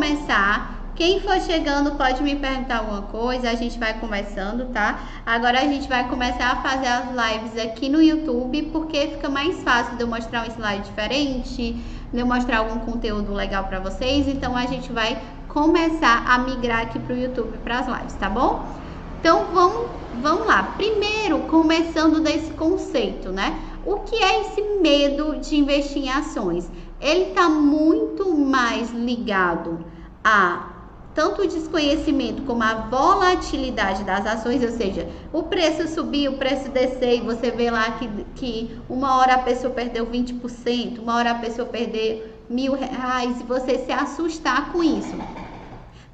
começar. Quem for chegando pode me perguntar alguma coisa, a gente vai conversando, tá? Agora a gente vai começar a fazer as lives aqui no YouTube, porque fica mais fácil de eu mostrar um slide diferente, de eu mostrar algum conteúdo legal para vocês. Então a gente vai começar a migrar aqui pro YouTube para as lives, tá bom? Então vamos lá. Primeiro, começando desse conceito, né? O que é esse medo de investir em ações? Ele está muito mais ligado a tanto o desconhecimento como a volatilidade das ações, ou seja, o preço subir, o preço descer, e você vê lá que uma hora a pessoa perdeu 20%, uma hora a pessoa perdeu R$1.000 e você se assustar com isso.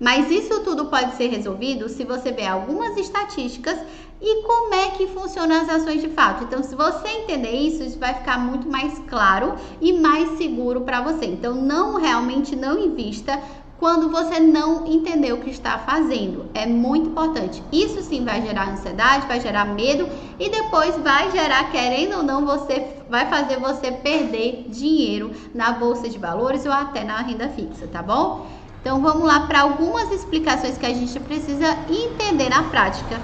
Mas isso tudo pode ser resolvido se você ver algumas estatísticas e como é que funcionam as ações de fato. Então, se você entender isso, isso vai ficar muito mais claro e mais seguro para você. Então, realmente não invista quando você não entender o que está fazendo. É muito importante. Isso sim vai gerar ansiedade, vai gerar medo e depois vai gerar, querendo ou não, vai fazer você perder dinheiro na bolsa de valores ou até na renda fixa, tá bom? Então vamos lá para algumas explicações que a gente precisa entender na prática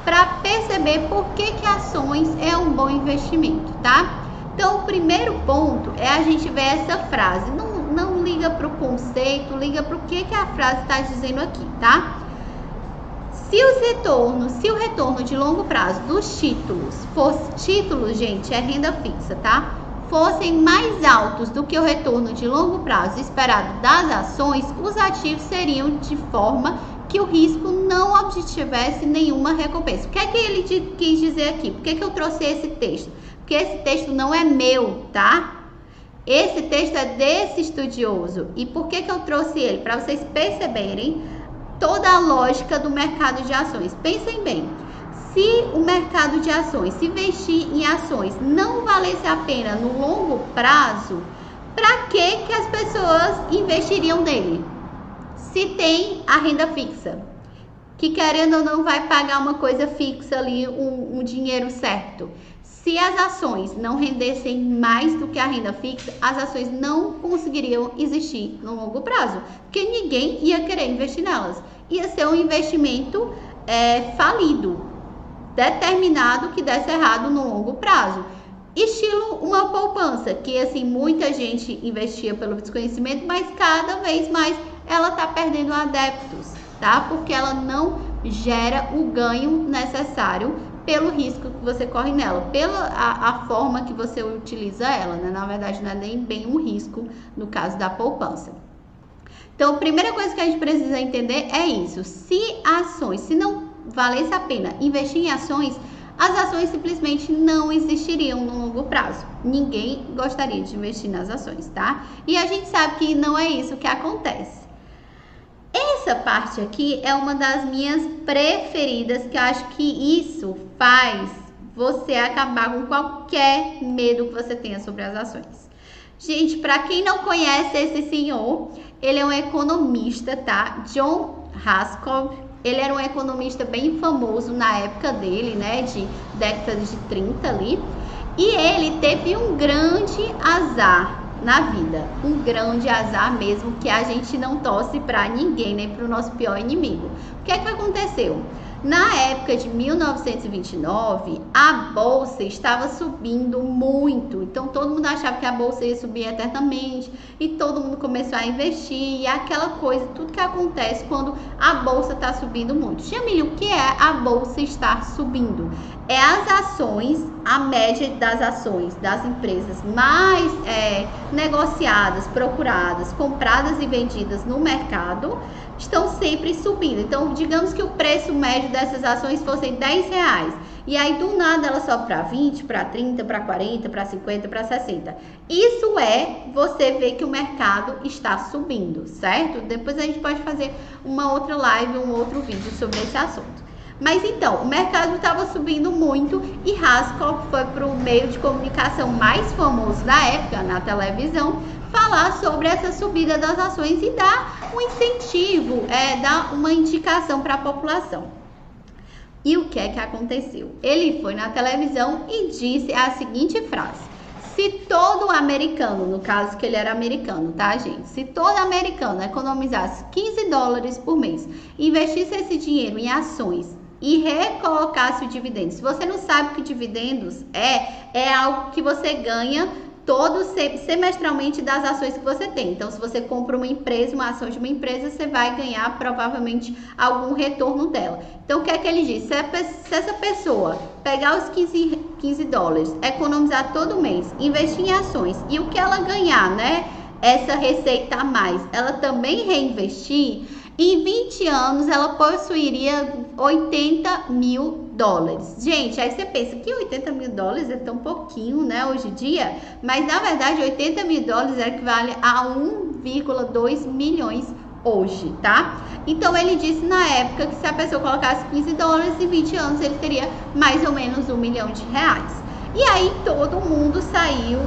para perceber por que ações é um bom investimento, tá? Então o primeiro ponto é a gente ver essa frase. Não liga para o conceito, liga para o que a frase está dizendo aqui, tá? Se o retorno de longo prazo dos títulos, gente, é renda fixa, tá? Fossem mais altos do que o retorno de longo prazo esperado das ações, os ativos seriam de forma que o risco não obtivesse nenhuma recompensa. O que é que ele quis dizer aqui? Por que eu trouxe esse texto? Porque esse texto não é meu, tá? Esse texto é desse estudioso. E por que eu trouxe ele? Para vocês perceberem toda a lógica do mercado de ações. Pensem bem, se o mercado de ações, se investir em ações não valesse a pena no longo prazo, para que as pessoas investiriam nele? Se tem a renda fixa, que querendo ou não vai pagar uma coisa fixa ali, um dinheiro certo. Se as ações não rendessem mais do que a renda fixa, as ações não conseguiriam existir no longo prazo, porque ninguém ia querer investir nelas. Ia ser um investimento falido, determinado que desse errado no longo prazo. Estilo uma poupança, que assim muita gente investia pelo desconhecimento, mas cada vez mais ela está perdendo adeptos, tá? Porque ela não gera o ganho necessário pelo risco que você corre nela, pela a forma que você utiliza ela, né? Na verdade, não é nem bem um risco no caso da poupança. Então, a primeira coisa que a gente precisa entender é isso. Se não valesse a pena investir em ações, as ações simplesmente não existiriam no longo prazo. Ninguém gostaria de investir nas ações, tá? E a gente sabe que não é isso que acontece. Essa parte aqui é uma das minhas preferidas, que eu acho que isso faz você acabar com qualquer medo que você tenha sobre as ações. Gente, para quem não conhece esse senhor, ele é um economista, tá? John Haskell. Ele era um economista bem famoso na época dele, né? De décadas de 30 ali. E ele teve um grande azar na vida, um grande azar mesmo, que a gente não torce para ninguém, nem para o nosso pior inimigo. O que é que aconteceu? Na época de 1929, a bolsa estava subindo muito, então todo mundo achava que a bolsa ia subir eternamente e todo mundo começou a investir e aquela coisa, tudo que acontece quando a bolsa está subindo muito. Jamile, o que é a bolsa estar subindo? É as ações, a média das ações das empresas mais negociadas, procuradas, compradas e vendidas no mercado, estão sempre subindo. Então, digamos que o preço médio dessas ações fossem R$10. E aí, do nada, ela sobe para 20, para 30, para 40, para 50, para 60. Isso você ver que o mercado está subindo, certo? Depois a gente pode fazer uma outra live, um outro vídeo sobre esse assunto. Mas então, o mercado estava subindo muito e Haskell foi para o meio de comunicação mais famoso da época, na televisão, falar sobre essa subida das ações e dar um incentivo, dar uma indicação para a população. E o que é que aconteceu? Ele foi na televisão e disse a seguinte frase: Se todo americano, no caso que ele era americano, tá, gente? Se todo americano economizasse 15 dólares por mês, investisse esse dinheiro em ações e recolocasse o dividendo. Se você não sabe o que dividendos é algo que você ganha todo semestralmente das ações que você tem. Então, se você compra uma empresa, uma ação de uma empresa, você vai ganhar provavelmente algum retorno dela. Então, o que é que ele diz? Se essa pessoa pegar os 15 dólares, economizar todo mês, investir em ações e o que ela ganhar, né? Essa receita a mais, ela também reinvestir, em 20 anos ela possuiria 80 mil dólares. Gente, aí você pensa que 80 mil dólares é tão pouquinho, né, hoje em dia, mas na verdade 80 mil dólares equivale a 1,2 milhões hoje, tá? Então ele disse na época que se a pessoa colocasse 15 dólares em 20 anos, ele teria mais ou menos 1 milhão de reais. E aí todo mundo saiu,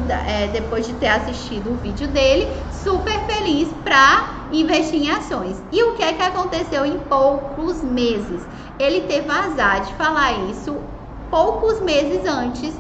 depois de ter assistido o vídeo dele, super feliz para investir em ações. E o que é que aconteceu em poucos meses? Ele teve azar de falar isso poucos meses antes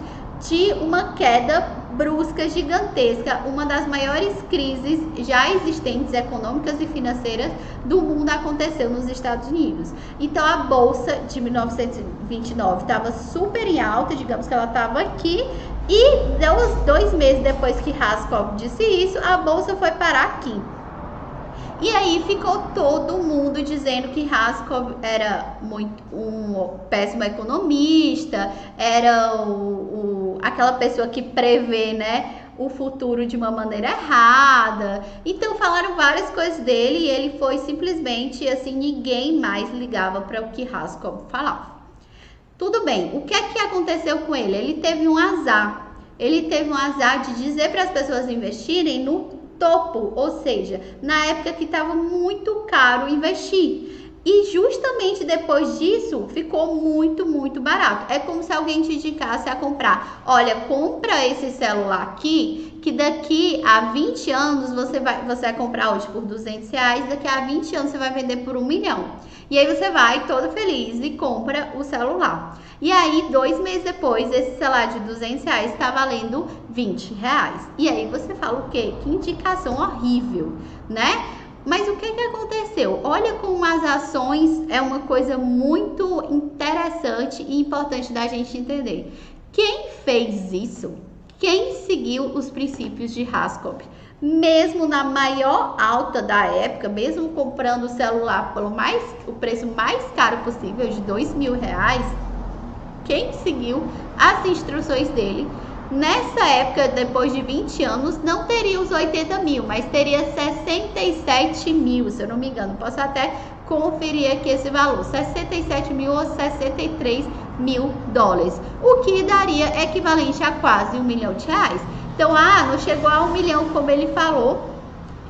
de uma queda brusca, gigantesca, uma das maiores crises já existentes econômicas e financeiras do mundo aconteceu nos Estados Unidos. Então a bolsa de 1929 estava super em alta, digamos que ela estava aqui, e 2 meses depois que Raskov disse isso, a bolsa foi parar aqui. E aí ficou todo mundo dizendo que Raskov era um péssimo economista, era aquela pessoa que prevê, né, o futuro de uma maneira errada. Então falaram várias coisas dele e ele foi simplesmente assim, ninguém mais ligava para o que Raskov falava. Tudo bem, o que é que aconteceu com ele? Ele teve um azar. Ele teve um azar de dizer para as pessoas investirem no topo, ou seja, na época que estava muito caro investir. E justamente depois disso, ficou muito barato. É como se alguém te indicasse a comprar. Olha, compra esse celular aqui, que daqui a 20 anos você vai comprar hoje por 200 reais, daqui a 20 anos você vai vender por 1 milhão. E aí você vai todo feliz e compra o celular. E aí, 2 meses depois, esse celular de 200 reais está valendo 20 reais. E aí você fala o quê? Que indicação horrível, né? Mas o que aconteceu? Olha como as ações é uma coisa muito interessante e importante da gente entender. Quem fez isso? Quem seguiu os princípios de Raskov? Mesmo na maior alta da época, mesmo comprando o celular pelo o preço mais caro possível, de 2 mil reais, quem seguiu as instruções dele, nessa época, depois de 20 anos, não teria os 80 mil, mas teria 67 mil, se eu não me engano. Posso até conferir aqui esse valor, 67 mil ou 63 mil dólares, o que daria equivalente a quase 1 milhão de reais. Então, não chegou a 1 milhão, como ele falou,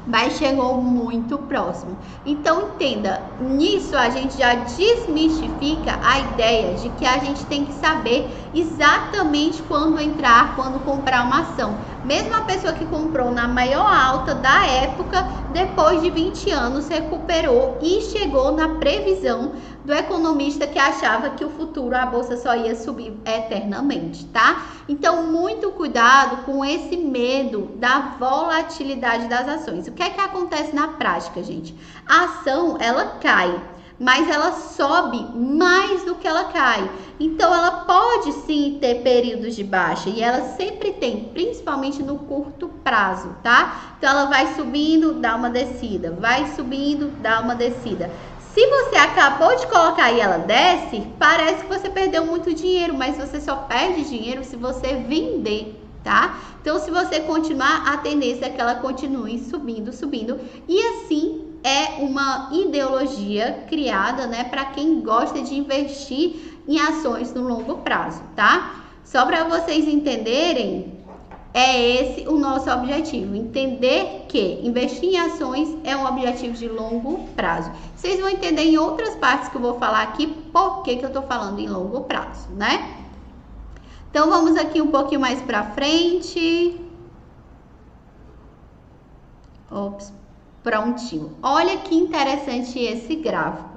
mas chegou muito próximo. Então, entenda, nisso a gente já desmistifica a ideia de que a gente tem que saber exatamente quando entrar, quando comprar uma ação. Mesmo a pessoa que comprou na maior alta da época, depois de 20 anos, recuperou e chegou na previsão do economista que achava que o futuro, a bolsa só ia subir eternamente, tá? Então, muito cuidado com esse medo da volatilidade das ações. O que é que acontece na prática, gente? A ação, ela cai, mas ela sobe mais do que ela cai. Então, ela pode sim ter períodos de baixa, e ela sempre tem, principalmente no curto prazo, tá? Então, ela vai subindo, dá uma descida, vai subindo, dá uma descida. Se você acabou de colocar e ela desce, parece que você perdeu muito dinheiro, mas você só perde dinheiro se você vender, tá? Então, se você continuar, a tendência é que ela continue subindo, e assim é uma ideologia criada, né, para quem gosta de investir em ações no longo prazo, tá? Só para vocês entenderem, é esse o nosso objetivo, entender que investir em ações é um objetivo de longo prazo. Vocês vão entender em outras partes que eu vou falar aqui por que eu tô falando em longo prazo, né? Então, vamos aqui um pouquinho mais pra frente. Ops, prontinho. Olha que interessante esse gráfico.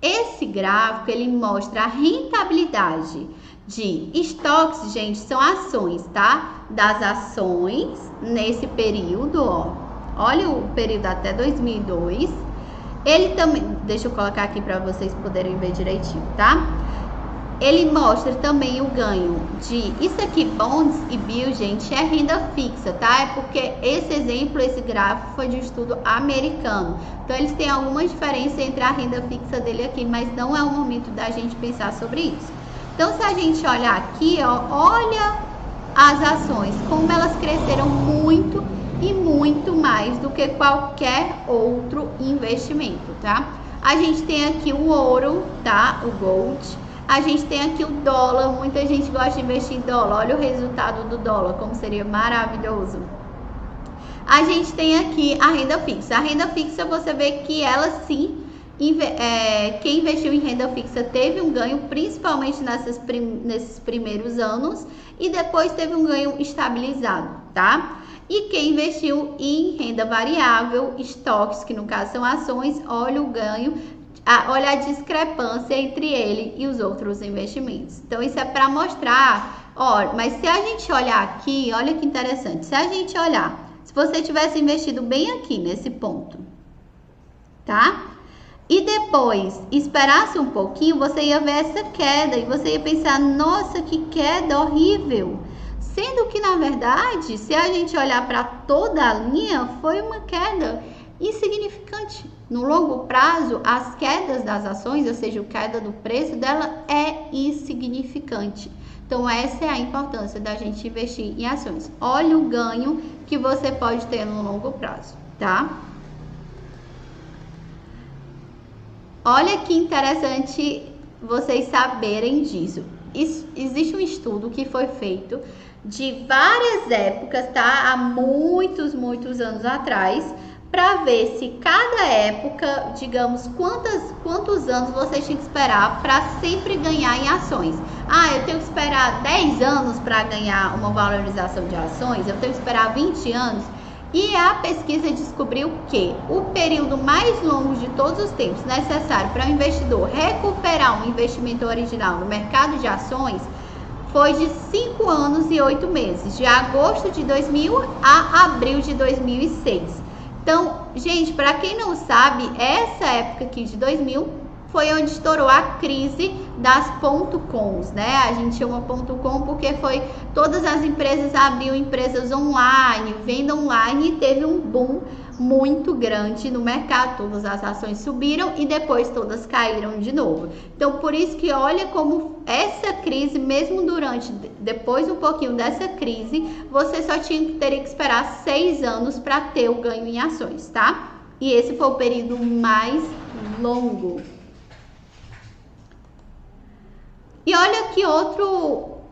Esse gráfico, ele mostra a rentabilidade de estoques, gente, são ações, tá? Das ações nesse período, ó. Olha o período até 2002. Ele também, deixa eu colocar aqui para vocês poderem ver direitinho, tá? Ele mostra também o ganho de, isso aqui, bonds e bill, gente, é renda fixa, tá? É porque esse exemplo, esse gráfico foi de um estudo americano. Então, eles têm alguma diferença entre a renda fixa dele aqui, mas não é o momento da gente pensar sobre isso. Então, se a gente olhar aqui, ó, olha as ações, como elas cresceram muito e muito mais do que qualquer outro investimento, tá? A gente tem aqui o ouro, tá? O gold. A gente tem aqui o dólar, muita gente gosta de investir em dólar. Olha o resultado do dólar, como seria maravilhoso. A gente tem aqui a renda fixa. A renda fixa, você vê que ela sim, quem investiu em renda fixa teve um ganho, principalmente nesses primeiros anos, e depois teve um ganho estabilizado, tá? E quem investiu em renda variável, estoques, que no caso são ações, olha o ganho. Olha a discrepância entre ele e os outros investimentos. Então, isso é para mostrar, ó, mas se a gente olhar aqui, olha que interessante, se a gente olhar, se você tivesse investido bem aqui nesse ponto, tá? E depois esperasse um pouquinho, você ia ver essa queda e você ia pensar, nossa, que queda horrível. Sendo que, na verdade, se a gente olhar para toda a linha, foi uma queda insignificante. No longo prazo, as quedas das ações, ou seja, a queda do preço dela é insignificante. Então, essa é a importância da gente investir em ações. Olha o ganho que você pode ter no longo prazo, tá? Olha que interessante vocês saberem disso. Existe um estudo que foi feito de várias épocas, tá? Há muitos anos atrás, para ver se cada época, digamos, quantos anos você tinha que esperar para sempre ganhar em ações. Ah, eu tenho que esperar 10 anos para ganhar uma valorização de ações, eu tenho que esperar 20 anos. E a pesquisa descobriu que o período mais longo de todos os tempos necessário para o investidor recuperar um investimento original no mercado de ações foi de 5 anos e 8 meses, de agosto de 2000 a abril de 2006. Então, gente, para quem não sabe, essa época aqui de 2000 foi onde estourou a crise das .coms, né? A gente chama .com porque foi todas as empresas abriam empresas online, venda online, e teve um boom muito grande no mercado, todas as ações subiram e depois todas caíram de novo. Então, por isso que olha como essa crise, mesmo depois um pouquinho dessa crise, você só teria que esperar 6 anos para ter o ganho em ações, tá? E esse foi o período mais longo. E olha que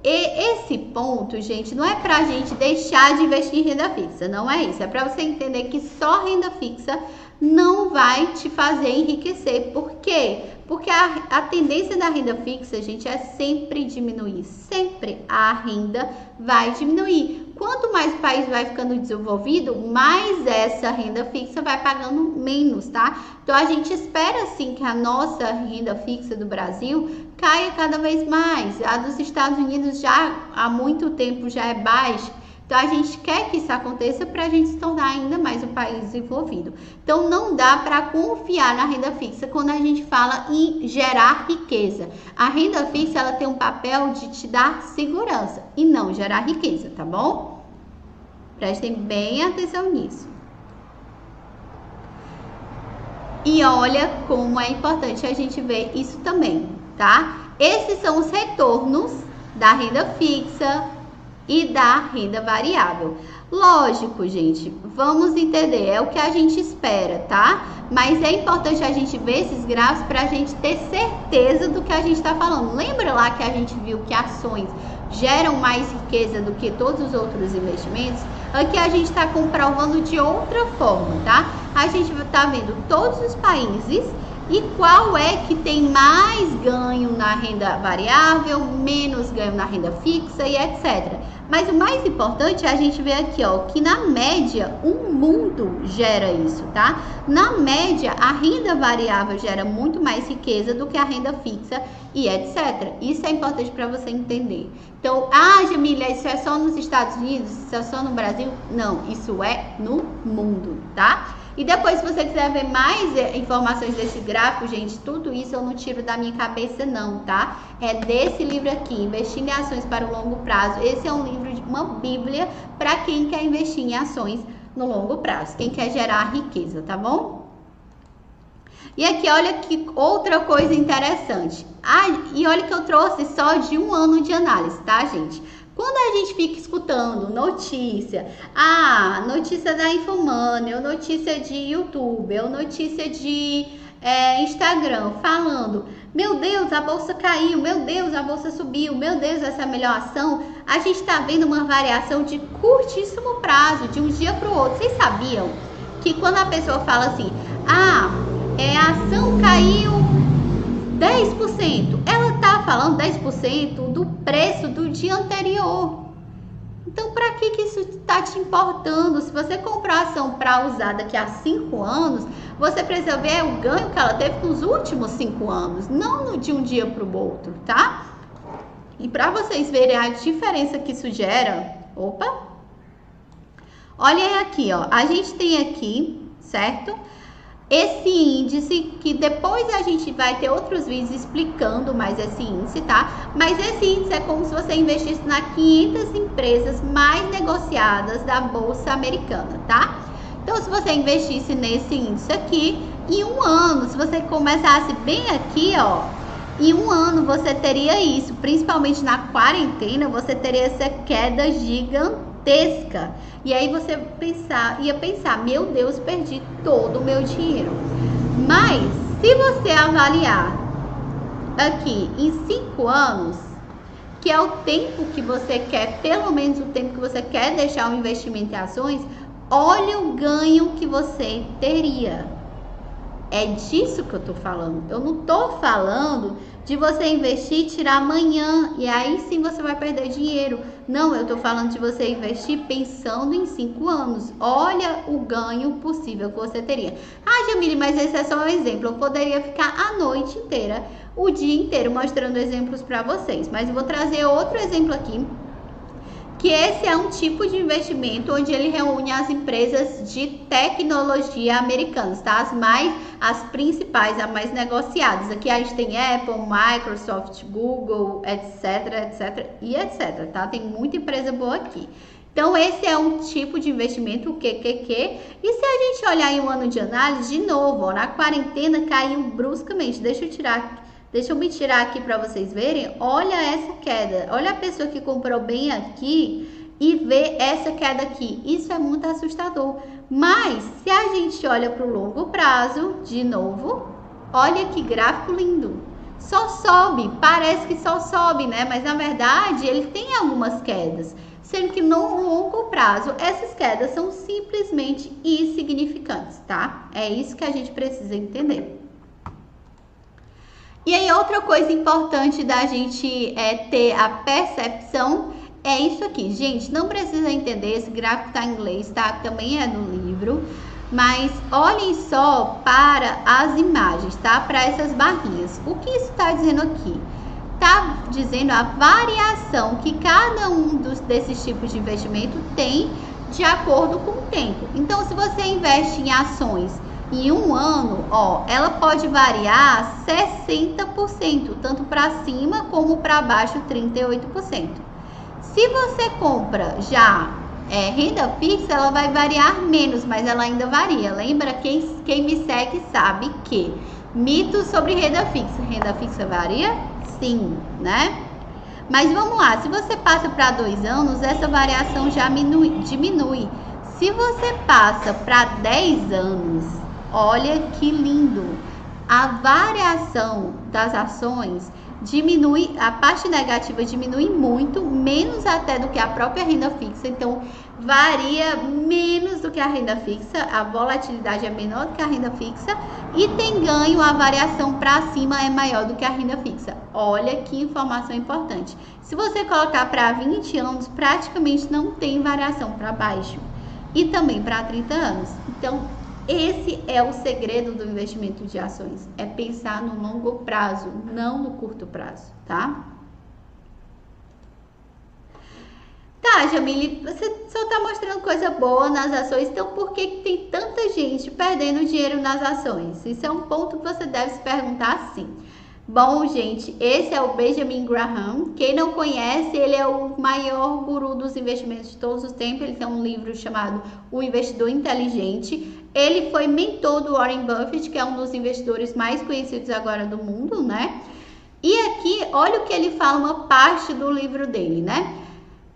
esse ponto, gente, não é pra gente deixar de investir em renda fixa, não é isso. É pra você entender que só renda fixa não vai te fazer enriquecer. Por quê? Porque a tendência da renda fixa, gente, é sempre diminuir. Sempre a renda vai diminuir. Quanto mais o país vai ficando desenvolvido, mais essa renda fixa vai pagando menos, tá? Então, a gente espera, sim, que a nossa renda fixa do Brasil caia cada vez mais. A dos Estados Unidos já há muito tempo já é baixa. Então, a gente quer que isso aconteça para a gente se tornar ainda mais um país desenvolvido. Então, não dá para confiar na renda fixa quando a gente fala em gerar riqueza. A renda fixa, ela tem um papel de te dar segurança e não gerar riqueza, tá bom? Prestem bem atenção nisso. E olha como é importante a gente ver isso também, tá? Esses são os retornos da renda fixa e da renda variável. Lógico, gente, vamos entender, é o que a gente espera, tá? Mas é importante a gente ver esses gráficos para a gente ter certeza do que a gente está falando. Lembra lá que a gente viu que ações geram mais riqueza do que todos os outros investimentos? Aqui a gente está comprovando de outra forma, tá? A gente está vendo todos os países e qual é que tem mais ganho na renda variável, menos ganho na renda fixa e etc. Mas o mais importante é a gente ver aqui, ó, que na média o mundo gera isso, tá? Na média, a renda variável gera muito mais riqueza do que a renda fixa e etc. Isso é importante para você entender. Então, Jamília, isso é só nos Estados Unidos? Isso é só no Brasil? Não, isso é no mundo, tá? E depois, se você quiser ver mais informações desse gráfico, gente, tudo isso eu não tiro da minha cabeça não, tá? É desse livro aqui, Investindo em Ações para o Longo Prazo. Esse é um livro, uma bíblia para quem quer investir em ações no longo prazo, quem quer gerar riqueza, tá bom? E aqui, olha que outra coisa interessante. E olha que eu trouxe só de um ano de análise, tá, gente? Quando a gente fica escutando notícia, notícia da Infomoney, ou notícia de YouTube, ou notícia de Instagram, falando, meu Deus, a bolsa caiu, meu Deus, a bolsa subiu, meu Deus, essa é a melhor ação, a gente está vendo uma variação de curtíssimo prazo, de um dia para o outro. Vocês sabiam que quando a pessoa fala assim, a ação caiu 10%, ela tá falando 10% do preço do dia anterior. Então, para que isso está te importando? Se você comprar ação para usar daqui a 5 anos, você precisa ver o ganho que ela teve nos últimos 5 anos, não de um dia para o outro, tá? E para vocês verem a diferença que isso gera, olhem aqui, ó, a gente tem aqui, certo? Esse índice, que depois a gente vai ter outros vídeos explicando mais esse índice, tá? Mas esse índice é como se você investisse nas 500 empresas mais negociadas da Bolsa Americana, tá? Então, se você investisse nesse índice aqui, em um ano, se você começasse bem aqui, ó, em um ano você teria isso, principalmente na quarentena, você teria essa queda gigantesca. E aí você ia pensar, meu Deus, perdi todo o meu dinheiro. Mas, se você avaliar aqui em 5 anos, que é o tempo que você quer, pelo menos o tempo que você quer deixar o investimento em ações, olha o ganho que você teria. É disso que eu tô falando. Eu não tô falando de você investir e tirar amanhã e aí sim você vai perder dinheiro. Não, eu tô falando de você investir pensando em 5 anos. Olha o ganho possível que você teria. Jamile, mas esse é só um exemplo. Eu poderia ficar a noite inteira, o dia inteiro mostrando exemplos para vocês. Mas eu vou trazer outro exemplo aqui, que esse é um tipo de investimento onde ele reúne as empresas de tecnologia americanas, tá? As principais, as mais negociadas. Aqui a gente tem Apple, Microsoft, Google, etc, etc, tá? Tem muita empresa boa aqui. Então, esse é um tipo de investimento, o QQQ. E se a gente olhar em um ano de análise, de novo, ó, na quarentena caiu bruscamente. Deixa eu me tirar aqui para vocês verem. Olha essa queda. Olha a pessoa que comprou bem aqui e vê essa queda aqui. Isso é muito assustador. Mas, se a gente olha para o longo prazo, de novo, olha que gráfico lindo. Só sobe. Parece que só sobe, né? Mas, na verdade, ele tem algumas quedas. Sendo que no longo prazo, essas quedas são simplesmente insignificantes, tá? É isso que a gente precisa entender. E aí, outra coisa importante da gente ter a percepção é isso aqui. Gente, não precisa entender, esse gráfico tá em inglês, tá? Também é do livro. Mas olhem só para as imagens, tá? Para essas barrinhas. O que isso está dizendo aqui? Está dizendo a variação que cada um desses tipos de investimento tem de acordo com o tempo. Então, se você investe em ações em um ano, ó, ela pode variar 60%, tanto para cima como para baixo, 38%. Se você compra já renda fixa, ela vai variar menos, mas ela ainda varia. Lembra? Quem me segue sabe que mitos sobre renda fixa varia? Sim, né? Mas vamos lá, se você passa para 2 anos, essa variação já diminui. Se você passa para 10 anos, olha que lindo. a variação das ações diminui, a parte negativa diminui muito, menos até do que a própria renda fixa, então varia menos do que a renda fixa, a volatilidade é menor do que a renda fixa e tem ganho, a variação para cima é maior do que a renda fixa. Olha que informação importante. Se você colocar para 20 anos, praticamente não tem variação para baixo e também para 30 anos. Então, esse é o segredo do investimento de ações, é pensar no longo prazo, não no curto prazo, tá? Tá, Jamile, você só tá mostrando coisa boa nas ações, então por que tem tanta gente perdendo dinheiro nas ações? Isso é um ponto que você deve se perguntar sim. Bom, gente, esse é o Benjamin Graham. Quem não conhece, ele é o maior guru dos investimentos de todos os tempos. Ele tem um livro chamado O Investidor Inteligente. Ele foi mentor do Warren Buffett, que é um dos investidores mais conhecidos agora do mundo, né? E aqui, olha o que ele fala, uma parte do livro dele, né?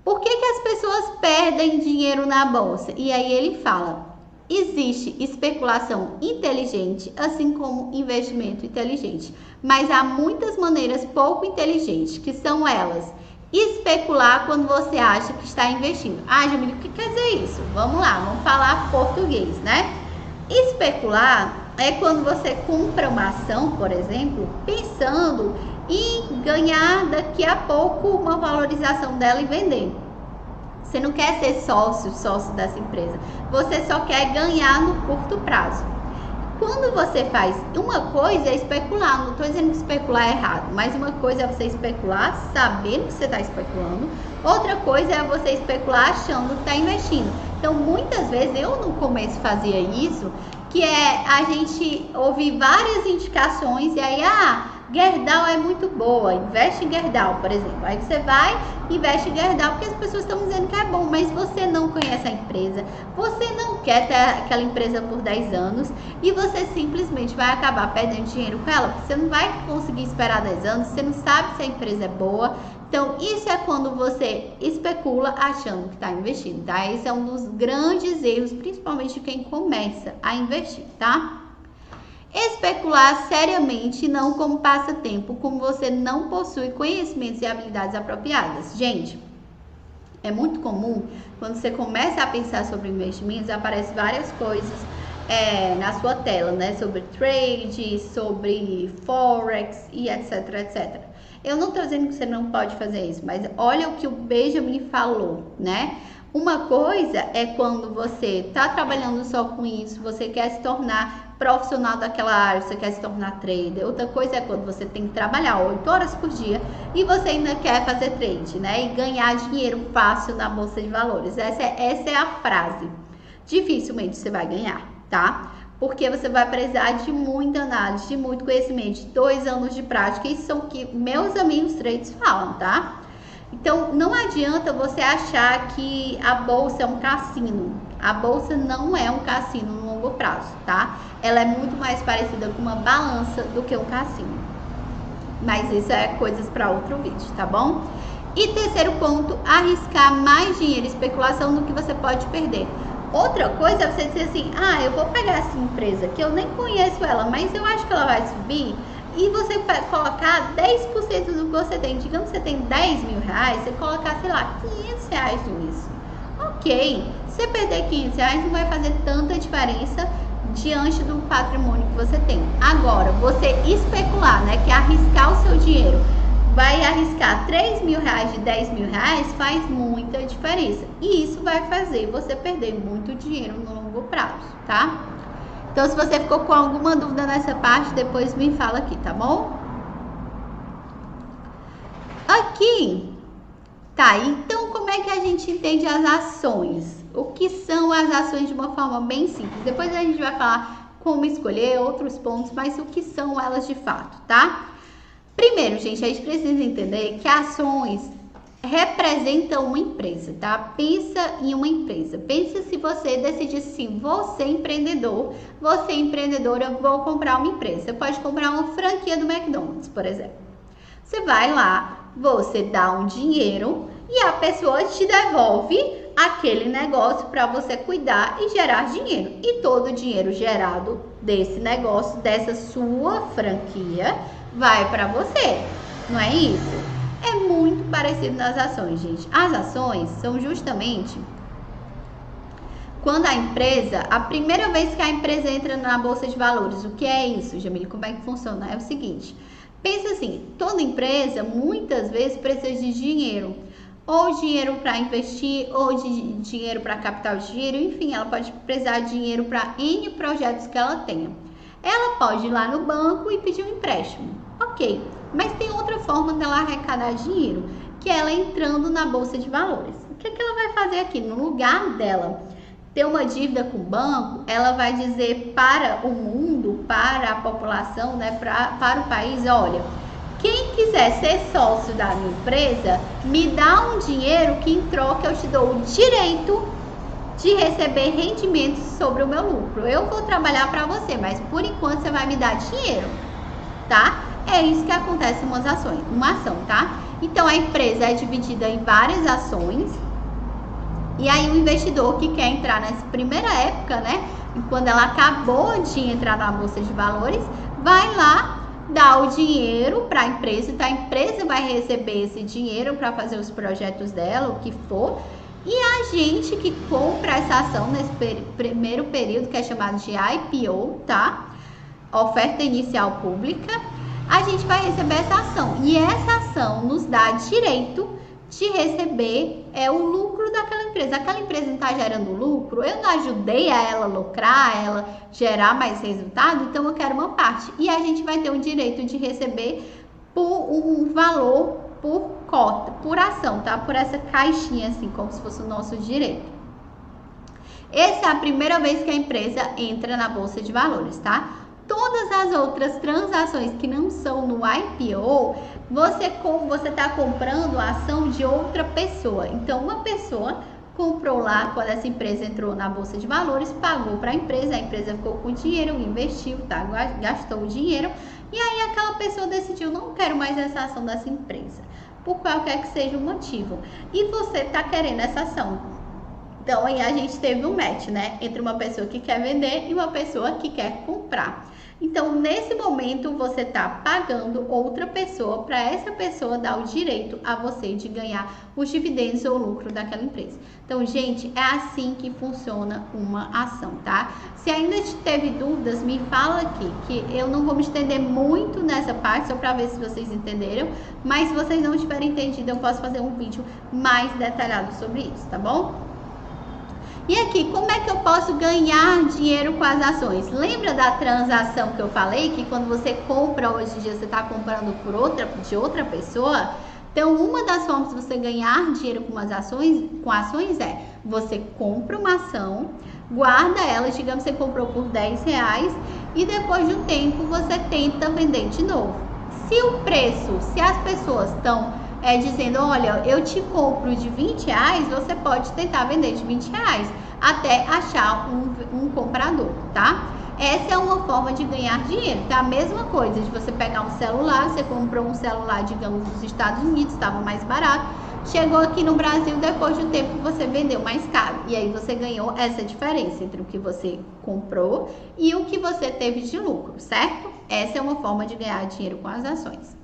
Por que as pessoas perdem dinheiro na bolsa? E aí ele fala: existe especulação inteligente, assim como investimento inteligente. Mas há muitas maneiras pouco inteligentes, que são elas: especular quando você acha que está investindo. Ah, Jamile, o que quer dizer isso? Vamos lá, vamos falar português, né? Especular é quando você compra uma ação, por exemplo, pensando em ganhar daqui a pouco uma valorização dela e vender. Você não quer ser sócio dessa empresa. Você só quer ganhar no curto prazo. Quando você faz uma coisa é especular, não estou dizendo que especular é errado, mas uma coisa é você especular sabendo que você está especulando, outra coisa é você especular achando que está investindo. Então, muitas vezes, eu no começo fazia isso, que é a gente ouvir várias indicações e aí, Gerdau é muito boa, investe em Gerdau, por exemplo. Aí você vai, investe em Gerdau porque as pessoas estão dizendo que é bom, mas você não conhece a empresa, você não quer ter aquela empresa por 10 anos e você simplesmente vai acabar perdendo dinheiro com ela, porque você não vai conseguir esperar 10 anos, você não sabe se a empresa é boa. Então, isso é quando você especula achando que está investindo, tá? Esse é um dos grandes erros, principalmente de quem começa a investir, tá? Especular seriamente, não como passatempo, como você não possui conhecimentos e habilidades apropriadas. Gente, é muito comum, quando você começa a pensar sobre investimentos, aparecem várias coisas na sua tela, né? Sobre trade, sobre forex e etc, etc. Eu não estou dizendo que você não pode fazer isso, mas olha o que o Benjamin falou, né? Uma coisa é quando você está trabalhando só com isso, você quer se tornar profissional daquela área, você quer se tornar trader. Outra coisa é quando você tem que trabalhar 8 horas por dia e você ainda quer fazer trade, né? E ganhar dinheiro fácil na bolsa de valores. Essa é a frase. Dificilmente você vai ganhar, tá? Porque você vai precisar de muita análise, de muito conhecimento, de 2 anos de prática. Isso são o que meus amigos traders falam, tá? Então, não adianta você achar que a bolsa é um cassino. A bolsa não é um cassino no longo prazo, tá? Ela é muito mais parecida com uma balança do que um cassino. Mas isso é coisas para outro vídeo, tá bom? E terceiro ponto, arriscar mais dinheiro em especulação do que você pode perder. Outra coisa é você dizer assim: eu vou pegar essa empresa que eu nem conheço ela, mas eu acho que ela vai subir. E você vai colocar 10% do que você tem. Digamos que você tem 10 mil reais, você colocar, sei lá, 500 reais nisso. Ok, você perder 500 reais não vai fazer tanta diferença diante do patrimônio que você tem. Agora, você especular, né, que é arriscar o seu dinheiro, vai arriscar 3 mil reais de 10 mil reais, faz muita diferença. E isso vai fazer você perder muito dinheiro no longo prazo, tá? Então, se você ficou com alguma dúvida nessa parte, depois me fala aqui, tá bom? Aqui, tá, então como é que a gente entende as ações? O que são as ações de uma forma bem simples? Depois a gente vai falar como escolher outros pontos, mas o que são elas de fato, tá? Primeiro, gente, a gente precisa entender que ações representam uma empresa, tá? Pensa em uma empresa. Pensa se você decidir assim: vou ser empreendedor, vou ser empreendedora, vou comprar uma empresa. Você pode comprar uma franquia do McDonald's, por exemplo. Você vai lá, você dá um dinheiro e a pessoa te devolve aquele negócio para você cuidar e gerar dinheiro. E todo o dinheiro gerado desse negócio, dessa sua franquia, vai para você. Não é isso? É muito parecido nas ações, gente. As ações são justamente quando a empresa, a primeira vez que a empresa entra na Bolsa de Valores. O que é isso, Jamile? Como é que funciona? É o seguinte, pensa assim, toda empresa muitas vezes precisa de dinheiro. Ou dinheiro para investir, ou de dinheiro para captar o dinheiro, enfim, ela pode precisar de dinheiro para N projetos que ela tenha. Ela pode ir lá no banco e pedir um empréstimo. Ok, mas tem outra forma dela arrecadar dinheiro, que é ela entrando na Bolsa de Valores. O que é que ela vai fazer aqui? No lugar dela ter uma dívida com o banco, ela vai dizer para o mundo, para a população, né, para o país, olha, quem quiser ser sócio da minha empresa, me dá um dinheiro que em troca eu te dou o direito de receber rendimentos sobre o meu lucro. Eu vou trabalhar para você, mas por enquanto você vai me dar dinheiro, tá? É isso que acontece em uma ação, tá? Então a empresa é dividida em várias ações. E aí o investidor que quer entrar nessa primeira época, né, quando ela acabou de entrar na Bolsa de Valores, vai lá dar o dinheiro para a empresa, então a empresa vai receber esse dinheiro para fazer os projetos dela, o que for, e a gente que compra essa ação nesse primeiro período, que é chamado de IPO, tá? Oferta inicial pública, a gente vai receber essa ação, e essa ação nos dá direito de receber o lucro daquela empresa. Aquela empresa não está gerando lucro, eu não ajudei a ela lucrar, a ela gerar mais resultado, então eu quero uma parte. E a gente vai ter o direito de receber por um valor por cota, por ação, tá? Por essa caixinha, assim, como se fosse o nosso direito. Essa é a primeira vez que a empresa entra na Bolsa de Valores, tá? Todas as outras transações que não são no IPO, você está comprando a ação de outra pessoa. Então, uma pessoa comprou lá, quando essa empresa entrou na Bolsa de Valores, pagou para a empresa ficou com dinheiro, investiu, tá? Gastou o dinheiro, e aí aquela pessoa decidiu, não quero mais essa ação dessa empresa, por qualquer que seja o motivo. E você está querendo essa ação. Então, aí a gente teve um match, né? Entre uma pessoa que quer vender e uma pessoa que quer comprar. Então, nesse momento, você está pagando outra pessoa para essa pessoa dar o direito a você de ganhar os dividendos ou lucro daquela empresa. Então, gente, é assim que funciona uma ação, tá? Se ainda teve dúvidas, me fala aqui, que eu não vou me estender muito nessa parte, só para ver se vocês entenderam. Mas se vocês não tiverem entendido, eu posso fazer um vídeo mais detalhado sobre isso, tá bom? E aqui, como é que eu posso ganhar dinheiro com as ações? Lembra da transação que eu falei? Que quando você compra, hoje em dia você está comprando de outra pessoa? Então, uma das formas de você ganhar dinheiro com ações é, você compra uma ação, guarda ela, digamos que você comprou por R$10 e depois de um tempo você tenta vender de novo. Se as pessoas estão dizendo, olha, eu te compro de R$20, você pode tentar vender de R$20 até achar um comprador, tá? Essa é uma forma de ganhar dinheiro. Então, a mesma coisa de você pegar um celular, você comprou um celular, digamos, dos Estados Unidos, estava mais barato, chegou aqui no Brasil, depois de um tempo você vendeu mais caro. E aí você ganhou essa diferença entre o que você comprou e o que você teve de lucro, certo? Essa é uma forma de ganhar dinheiro com as ações.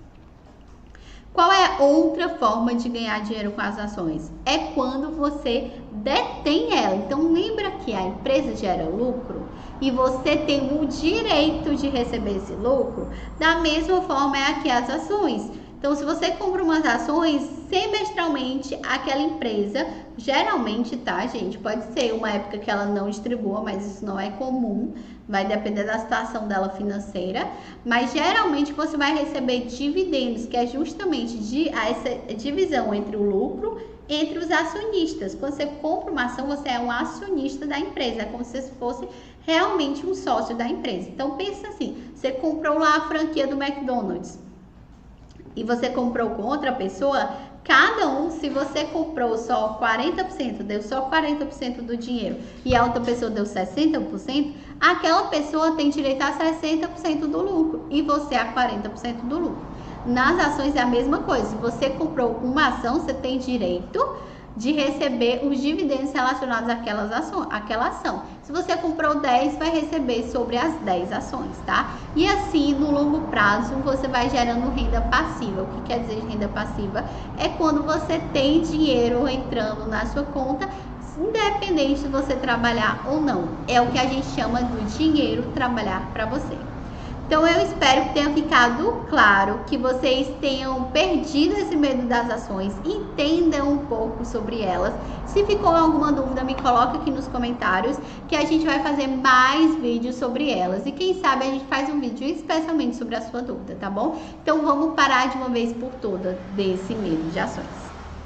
Qual é outra forma de ganhar dinheiro com as ações? É quando você detém ela. Então, lembra que a empresa gera lucro e você tem o direito de receber esse lucro? Da mesma forma é aqui as ações. Então, se você compra umas ações, semestralmente, aquela empresa, geralmente, tá, gente? Pode ser uma época que ela não distribua, mas isso não é comum. Vai depender da situação dela financeira. Mas, geralmente, você vai receber dividendos, que é justamente essa divisão entre o lucro entre os acionistas. Quando você compra uma ação, você é um acionista da empresa. É como se você fosse realmente um sócio da empresa. Então, pensa assim, você comprou lá a franquia do McDonald's e você comprou com outra pessoa, cada um, se você comprou só 40%, deu só 40% do dinheiro e a outra pessoa deu 60%, aquela pessoa tem direito a 60% do lucro e você a 40% do lucro. Nas ações é a mesma coisa, se você comprou uma ação, você tem direito de receber os dividendos relacionados àquela ação. Se você comprou 10, vai receber sobre as 10 ações, tá? E assim, no longo prazo, você vai gerando renda passiva. O que quer dizer renda passiva? É quando você tem dinheiro entrando na sua conta, independente de você trabalhar ou não. É o que a gente chama do dinheiro trabalhar para você. Então eu espero que tenha ficado claro, que vocês tenham perdido esse medo das ações, entendam um pouco sobre elas. Se ficou alguma dúvida, me coloca aqui nos comentários, que a gente vai fazer mais vídeos sobre elas. E quem sabe a gente faz um vídeo especialmente sobre a sua dúvida, tá bom? Então vamos parar de uma vez por todas desse medo de ações.